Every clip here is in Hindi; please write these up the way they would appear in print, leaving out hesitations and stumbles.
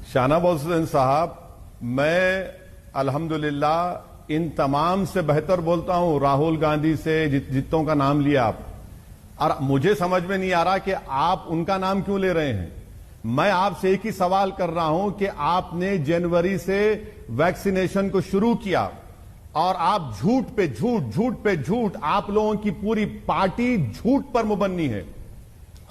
शाहनवाज हुसैन साहब, मैं अल्हम्दुलिल्लाह इन तमाम से बेहतर बोलता हूं। राहुल गांधी से जितों का नाम लिया आप, और मुझे समझ में नहीं आ रहा कि आप उनका नाम क्यों ले रहे हैं। मैं आपसे एक ही सवाल कर रहा हूं कि आपने जनवरी से वैक्सीनेशन को शुरू किया और आप झूठ पे झूठ, आप लोगों की पूरी पार्टी झूठ पर मुबन्नी है।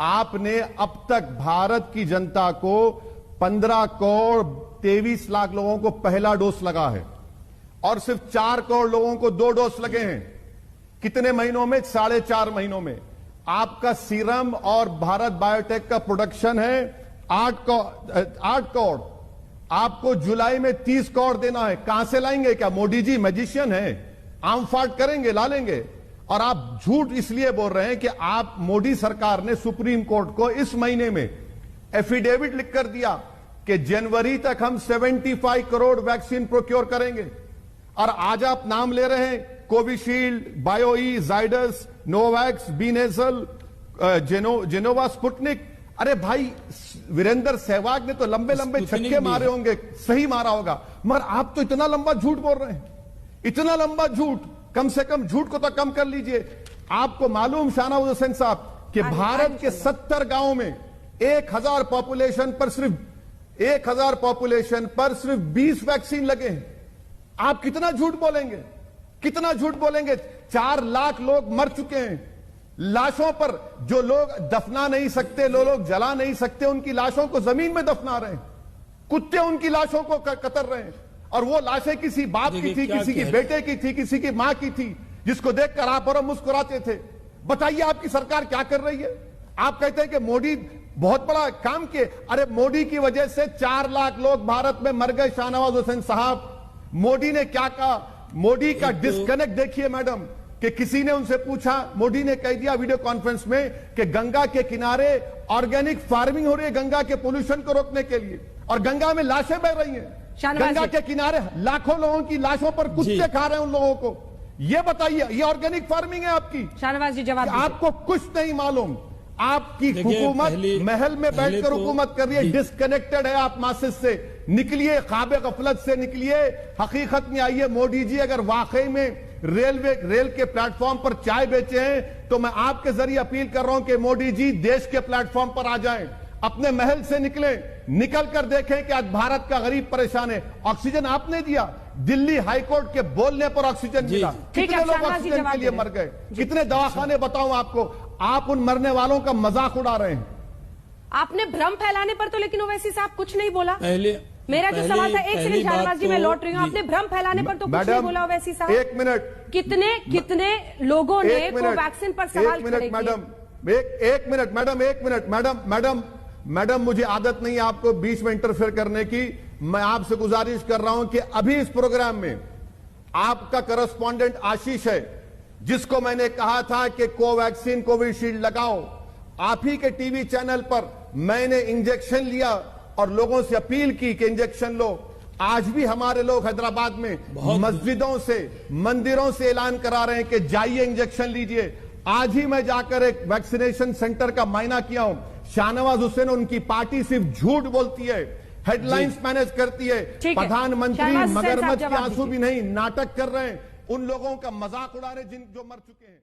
आपने अब तक भारत की जनता को 15 करोड़ 23 लाख लोगों को पहला डोज लगा है और सिर्फ 4 करोड़ लोगों को 2 डोज लगे हैं। कितने महीनों में? 4.5 महीनों में। आपका सीरम और भारत बायोटेक का प्रोडक्शन है 8 करोड़। आपको जुलाई में 30 करोड़ देना है। कहां से लाएंगे? क्या मोदी जी मैजिशियन है? आम फाट करेंगे, ला लेंगे। और आप झूठ इसलिए बोल रहे हैं कि आप, मोदी सरकार ने सुप्रीम कोर्ट को इस महीने में एफिडेविट लिखकर दिया कि जनवरी तक हम 75 करोड़ वैक्सीन प्रोक्योर करेंगे। और आज आप नाम ले रहे हैं कोविशील्ड, बायोई, जाइडस, नोवैक्स, बीनेजल, जेनोवा, स्पुतनिक। अरे भाई, वीरेंद्र सहवाग ने तो लंबे लंबे छक्के मारे होंगे, सही मारा होगा, मगर आप तो इतना लंबा झूठ बोल रहे हैं, इतना लंबा झूठ। कम से कम झूठ को तो कम कर लीजिए। आपको मालूम शाहनवाज हुसैन साहब कि भारत के 70 गांवों में 1000 पॉपुलेशन पर सिर्फ 20 वैक्सीन लगे हैं। आप कितना झूठ बोलेंगे, कितना झूठ बोलेंगे? 4 लाख लोग मर चुके हैं। लाशों पर जो लोग दफना नहीं सकते, लोग जला नहीं सकते, उनकी लाशों को जमीन में दफना रहे हैं। कुत्ते उनकी लाशों को कतर रहे हैं। और वो लाशें किसी बाप की थी, किसी की बेटे की थी, किसी की मां की थी, जिसको देखकर आप और मुस्कुराते थे। बताइए आपकी सरकार क्या कर रही है? आप कहते हैं कि मोदी बहुत बड़ा काम किए। अरे मोदी की वजह से 4 लाख लोग भारत में मर गए। शाहनवाज हुसैन साहब, मोदी ने क्या कहा? मोदी का डिस्कनेक्ट देखिए मैडम, कि किसी ने उनसे पूछा, मोदी ने कह दिया वीडियो कॉन्फ्रेंस में कि गंगा के किनारे ऑर्गेनिक फार्मिंग हो रही है गंगा के पोल्यूशन को रोकने के लिए, और गंगा में लाशें बह रही हैं। गंगा के किनारे लाखों लोगों की लाशों पर कुत्ते खा रहे हैं उन लोगों को। ये बताइए, ये ऑर्गेनिक फार्मिंग है आपकी? शाहनवाज जी जवाब दीजिए। आपको कुछ नहीं मालूम। आपकी हुकूमत महल में बैठकर हुकूमत कर रही है, डिस्कनेक्टेड है आप मासिस से। निकलिए, ख्वाब गफलत से निकलिए, हकीकत में आइए। मोदी जी अगर वाकई में रेल के प्लेटफॉर्म पर चाय बेचे हैं, तो मैं आपके जरिए अपील कर रहा हूं कि मोदी जी देश के प्लेटफॉर्म पर आ जाएं, अपने महल से निकलें, निकल कर देखें कि आज भारत का गरीब परेशान है। ऑक्सीजन आपने दिया, दिल्ली हाईकोर्ट के बोलने पर ऑक्सीजन मिला। कितने लोग ऑक्सीजन के लिए मर गए? कितने दवाखाने बताऊं आपको? आप उन मरने वालों का मजाक उड़ा रहे हैं। आपने भ्रम फैलाने पर तो लेकिन ओवैसी साहब कुछ नहीं बोला। मेरा जो सवाल था, एक सेकंड शाहनवाज जी, मैं लौट रही हूँ। आपने भ्रम फैलाने पर तो कुछ नहीं बोला ओवैसी साहब। 1 मिनट। कितने लोगों ने कोवैक्सीन पर सवाल खड़े किए? मैडम, मुझे आदत नहीं है आपको बीच में इंटरफेयर करने की। मैं आपसे गुजारिश कर रहा हूं कि अभी इस प्रोग्राम में आपका करस्पॉन्डेंट आशीष है, जिसको मैंने कहा था कि कोवैक्सीन, कोविशील्ड लगाओ। आप ही के टीवी चैनल पर मैंने इंजेक्शन लिया और लोगों से अपील की कि इंजेक्शन लो। आज भी हमारे लोग हैदराबाद में मस्जिदों से, मंदिरों से ऐलान करा रहे हैं कि जाइए इंजेक्शन लीजिए। आज ही मैं जाकर एक वैक्सीनेशन सेंटर का मायना किया हूं। शाहनवाज हुसैन, उनकी पार्टी सिर्फ झूठ बोलती है, हेडलाइंस मैनेज करती है। प्रधानमंत्री मगरमच्छ के आंसू भी नहीं, नाटक कर रहे हैं। उन लोगों का मजाक उड़ा रहे जो मर चुके हैं।